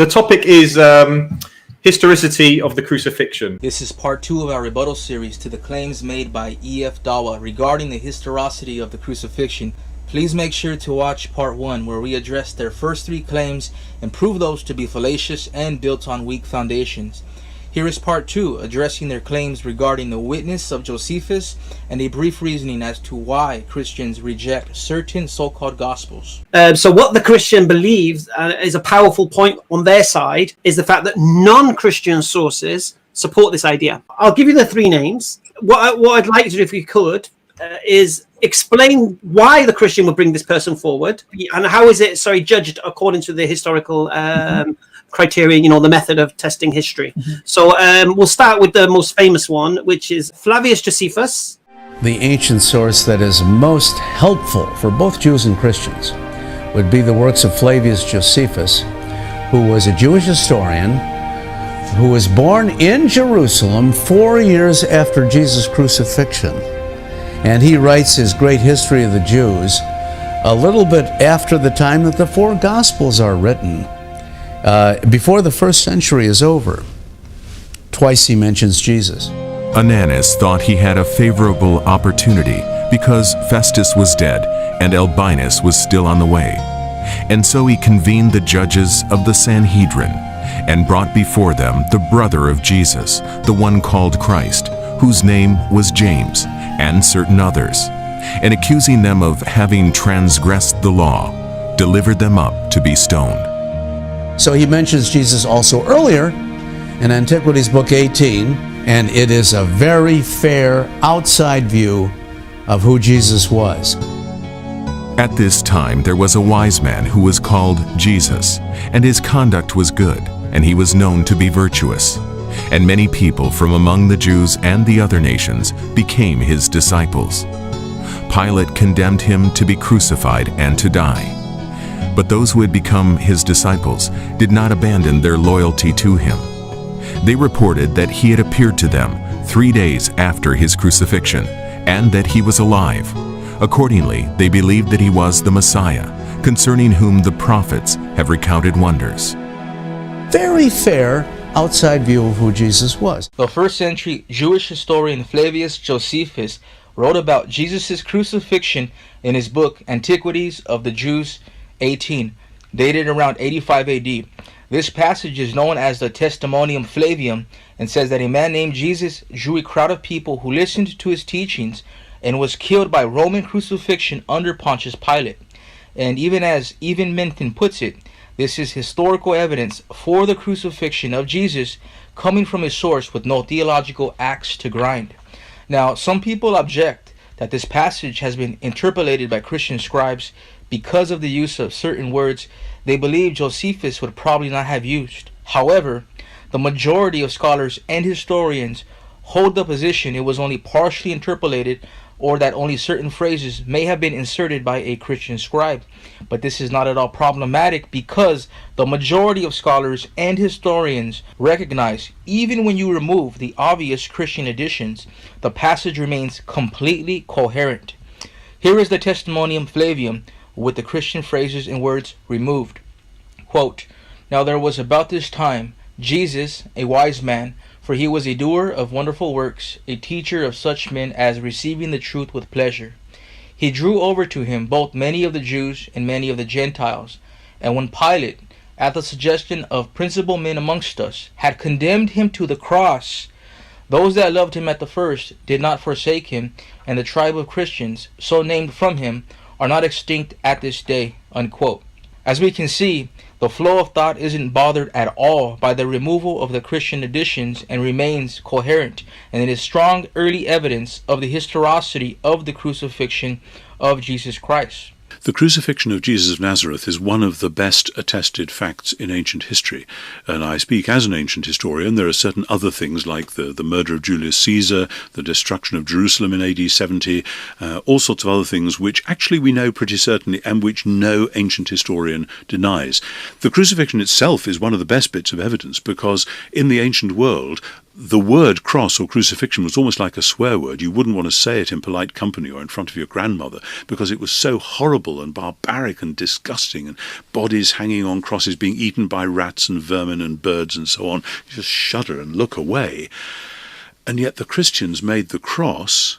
The topic is historicity of the crucifixion. This is part 2 of our rebuttal series to the claims made by EFDawah regarding the historicity of the crucifixion. Please make sure to watch part 1, where we address their first 3 claims and prove those to be fallacious and built on weak foundations. Here is part 2, addressing their claims regarding the witness of Josephus and a brief reasoning as to why Christians reject certain so-called gospels. So what the Christian believes is a powerful point on their side is the fact that non-Christian sources support this idea. I'll give you the 3 names. What I'd like to do, if you could, is explain why the Christian would bring this person forward and how is it, judged according to the historical criterion, the method of testing history. So we'll start with the most famous one, which is Flavius Josephus. The ancient source that is most helpful for both Jews and Christians would be the works of Flavius Josephus, who was a Jewish historian who was born in Jerusalem 4 years after Jesus' crucifixion. And he writes his great history of the Jews a little bit after the time that the 4 Gospels are written. Before the 1st century is over. Twice he mentions Jesus. Ananus thought he had a favorable opportunity because Festus was dead and Albinus was still on the way. And so he convened the judges of the Sanhedrin and brought before them the brother of Jesus, the one called Christ, whose name was James, and certain others, and accusing them of having transgressed the law, delivered them up to be stoned. So he mentions Jesus also earlier in Antiquities Book 18, and it is a very fair outside view of who Jesus was. At this time there was a wise man who was called Jesus, and his conduct was good, and he was known to be virtuous. And many people from among the Jews and the other nations became his disciples. Pilate condemned him to be crucified and to die. But those who had become his disciples did not abandon their loyalty to him. They reported that he had appeared to them 3 days after his crucifixion, and that he was alive. Accordingly, they believed that he was the Messiah, concerning whom the prophets have recounted wonders. Very fair outside view of who Jesus was. The 1st century Jewish historian Flavius Josephus wrote about Jesus' crucifixion in his book Antiquities of the Jews 18, dated around 85 AD. This passage is known as the Testimonium Flavium and says that a man named Jesus drew a crowd of people who listened to his teachings and was killed by Roman crucifixion under Pontius Pilate. And even as Even Minton puts it, this is historical evidence for the crucifixion of Jesus coming from a source with no theological axe to grind. Now, some people object that this passage has been interpolated by Christian scribes because of the use of certain words they believe Josephus would probably not have used. However, the majority of scholars and historians hold the position it was only partially interpolated, or that only certain phrases may have been inserted by a Christian scribe. But this is not at all problematic because the majority of scholars and historians recognize even when you remove the obvious Christian additions, the passage remains completely coherent. Here is the Testimonium Flavium with the Christian phrases and words removed. Quote, "Now there was about this time Jesus, a wise man, for he was a doer of wonderful works, a teacher of such men as receiving the truth with pleasure. He drew over to him both many of the Jews and many of the Gentiles. And when Pilate, at the suggestion of principal men amongst us, had condemned him to the cross, those that loved him at the first did not forsake him, and the tribe of Christians, so named from him, are not extinct at this day." Unquote. As we can see, the flow of thought isn't bothered at all by the removal of the Christian additions and remains coherent, and it is strong early evidence of the historicity of the crucifixion of Jesus Christ. The crucifixion of Jesus of Nazareth is one of the best attested facts in ancient history. And I speak as an ancient historian. There are certain other things like the murder of Julius Caesar, the destruction of Jerusalem in AD 70, all sorts of other things which actually we know pretty certainly and which no ancient historian denies. The crucifixion itself is one of the best bits of evidence because in the ancient world, the word cross or crucifixion was almost like a swear word. You wouldn't want to say it in polite company or in front of your grandmother because it was so horrible and barbaric and disgusting, and bodies hanging on crosses being eaten by rats and vermin and birds and so on. You just shudder and look away. And yet the Christians made the cross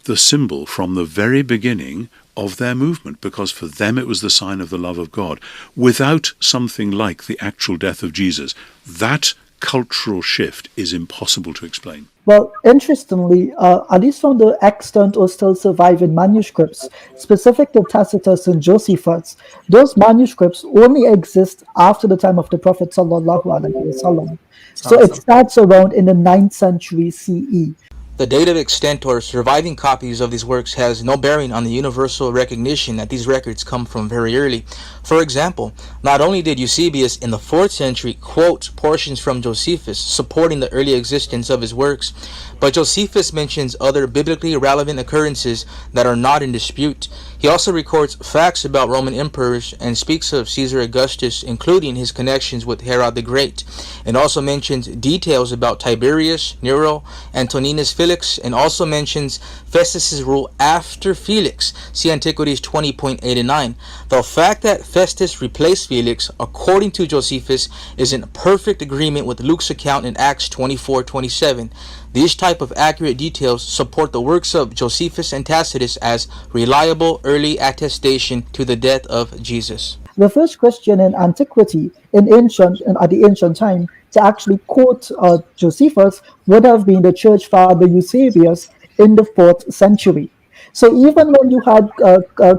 the symbol from the very beginning of their movement, because for them it was the sign of the love of God. Without something like the actual death of Jesus, that cultural shift is impossible to explain. Well, interestingly, at least from the extant or still surviving manuscripts specific to Tacitus and Josephus, those manuscripts only exist after the time of the Prophet sallallahu alaihi wasallam. So it starts around in the 9th century CE. The date of extant or surviving copies of these works has no bearing on the universal recognition that these records come from very early. For example, not only did Eusebius in the 4th century quote portions from Josephus supporting the early existence of his works, but Josephus mentions other biblically relevant occurrences that are not in dispute. He also records facts about Roman emperors and speaks of Caesar Augustus, including his connections with Herod the Great, and also mentions details about Tiberius, Nero, Antoninus Felix, and also mentions Festus's rule after Felix. See Antiquities 20.89. The fact that Festus replaced Felix, according to Josephus, is in perfect agreement with Luke's account in Acts 24:27. These type of accurate details support the works of Josephus and Tacitus as reliable early attestation to the death of Jesus. The first Christian in antiquity, at the ancient time, to actually quote Josephus would have been the church father Eusebius in the 4th century. So even when you had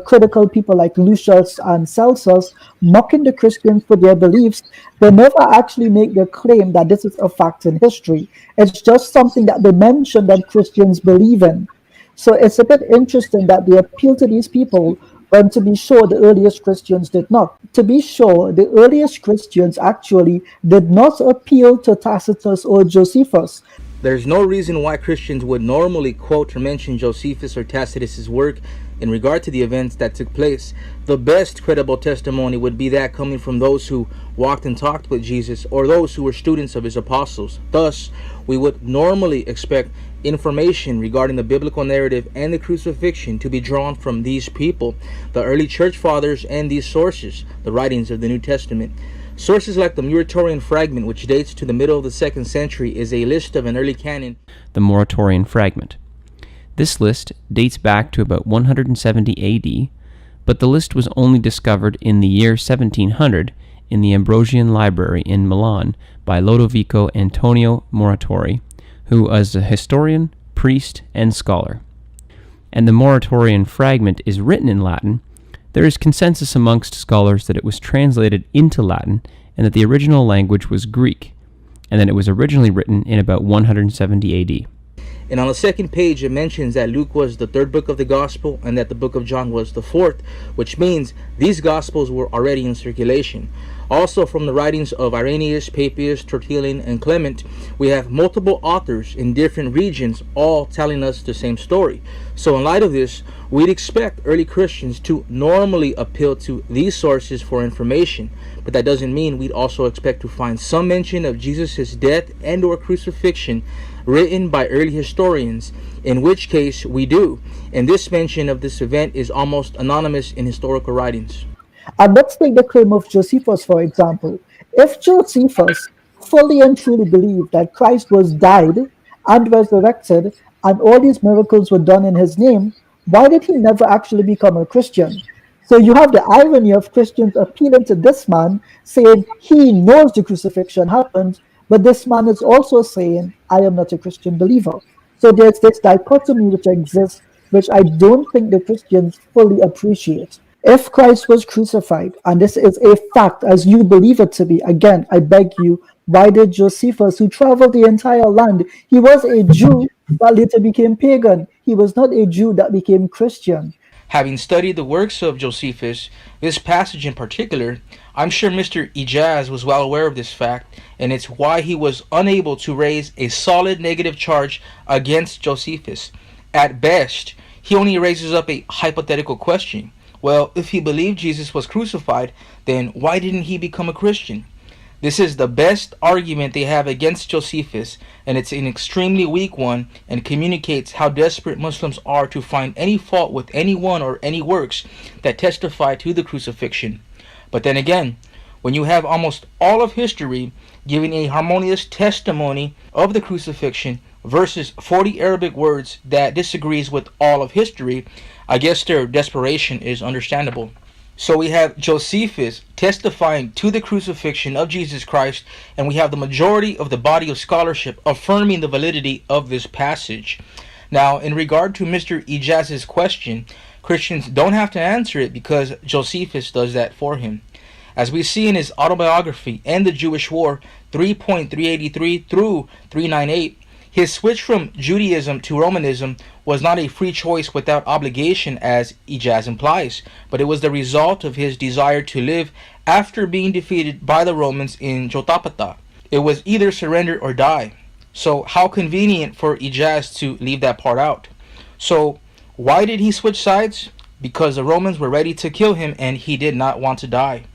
critical people like Lucius and Celsus mocking the Christians for their beliefs, they never actually make the claim that this is a fact in history. It's just something that they mention that Christians believe in. So it's a bit interesting that they appeal to these people when, to be sure, the earliest Christians did not. To be sure, the earliest Christians actually did not appeal to Tacitus or Josephus. There's no reason why Christians would normally quote or mention Josephus or Tacitus' work in regard to the events that took place. The best credible testimony would be that coming from those who walked and talked with Jesus, or those who were students of his apostles. Thus, we would normally expect information regarding the biblical narrative and the crucifixion to be drawn from these people, the early church fathers, and these sources, the writings of the New Testament. Sources like the Muratorian fragment, which dates to the middle of the 2nd century, is a list of an early canon. The Muratorian fragment. This list dates back to about 170 AD, but the list was only discovered in the year 1700 in the Ambrosian Library in Milan by Lodovico Antonio Muratori, who was a historian, priest, and scholar. And the Muratorian fragment is written in Latin. There is consensus amongst scholars that it was translated into Latin and that the original language was Greek, and that it was originally written in about 170 AD. And on the 2nd page, it mentions that Luke was the 3rd book of the Gospel and that the book of John was the 4th, which means these Gospels were already in circulation. Also, from the writings of Irenaeus, Papias, Tertullian, and Clement, we have multiple authors in different regions all telling us the same story. So in light of this, we'd expect early Christians to normally appeal to these sources for information, but that doesn't mean we'd also expect to find some mention of Jesus' death and or crucifixion written by early historians, in which case we do, and this mention of this event is almost anonymous in historical writings. And let's take the claim of Josephus, for example. If Josephus fully and truly believed that Christ was died and resurrected and all these miracles were done in his name, why did he never actually become a Christian? So you have the irony of Christians appealing to this man, saying he knows the crucifixion happened, but this man is also saying, I am not a Christian believer. So there's this dichotomy which exists, which I don't think the Christians fully appreciate. If Christ was crucified, and this is a fact as you believe it to be, again, I beg you, why did Josephus, who traveled the entire land, he was a Jew that later became pagan. He was not a Jew that became Christian. Having studied the works of Josephus, this passage in particular, I'm sure Mr. Ijaz was well aware of this fact, and it's why he was unable to raise a solid negative charge against Josephus. At best, he only raises up a hypothetical question. Well, if he believed Jesus was crucified, then why didn't he become a Christian? This is the best argument they have against Josephus, and it's an extremely weak one, and communicates how desperate Muslims are to find any fault with anyone or any works that testify to the crucifixion. But then again, when you have almost all of history giving a harmonious testimony of the crucifixion versus 40 Arabic words that disagrees with all of history, I guess their desperation is understandable. So we have Josephus testifying to the crucifixion of Jesus Christ, and we have the majority of the body of scholarship affirming the validity of this passage. Now, in regard to Mr. Ijaz's question, Christians don't have to answer it because Josephus does that for him. As we see in his autobiography, End the Jewish War, 3.383 through 398, his switch from Judaism to Romanism was not a free choice without obligation, as Ijaz implies, but it was the result of his desire to live after being defeated by the Romans in Jotapata. It was either surrender or die. So how convenient for Ijaz to leave that part out. So why did he switch sides? Because the Romans were ready to kill him and he did not want to die.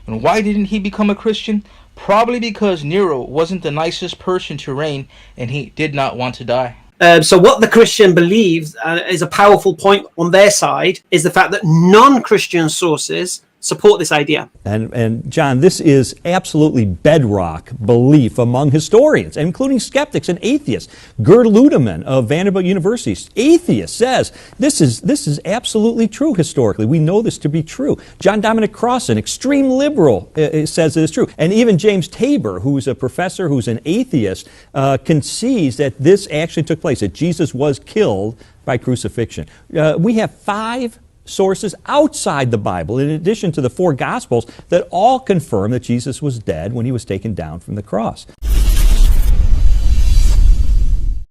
And why didn't he become a Christian? Probably because Nero wasn't the nicest person to reign and he did not want to die. So what the Christian believes is a powerful point on their side is the fact that non-Christian sources support this idea. And John, this is absolutely bedrock belief among historians, including skeptics and atheists. Gerd Ludemann of Vanderbilt University, atheist, says this is absolutely true historically. We know this to be true. John Dominic Crossan, extreme liberal, says it is true. And even James Tabor, who's a professor, who's an atheist, concedes that this actually took place, that Jesus was killed by crucifixion. We have 5 sources outside the Bible, in addition to the 4 Gospels, that all confirm that Jesus was dead when he was taken down from the cross.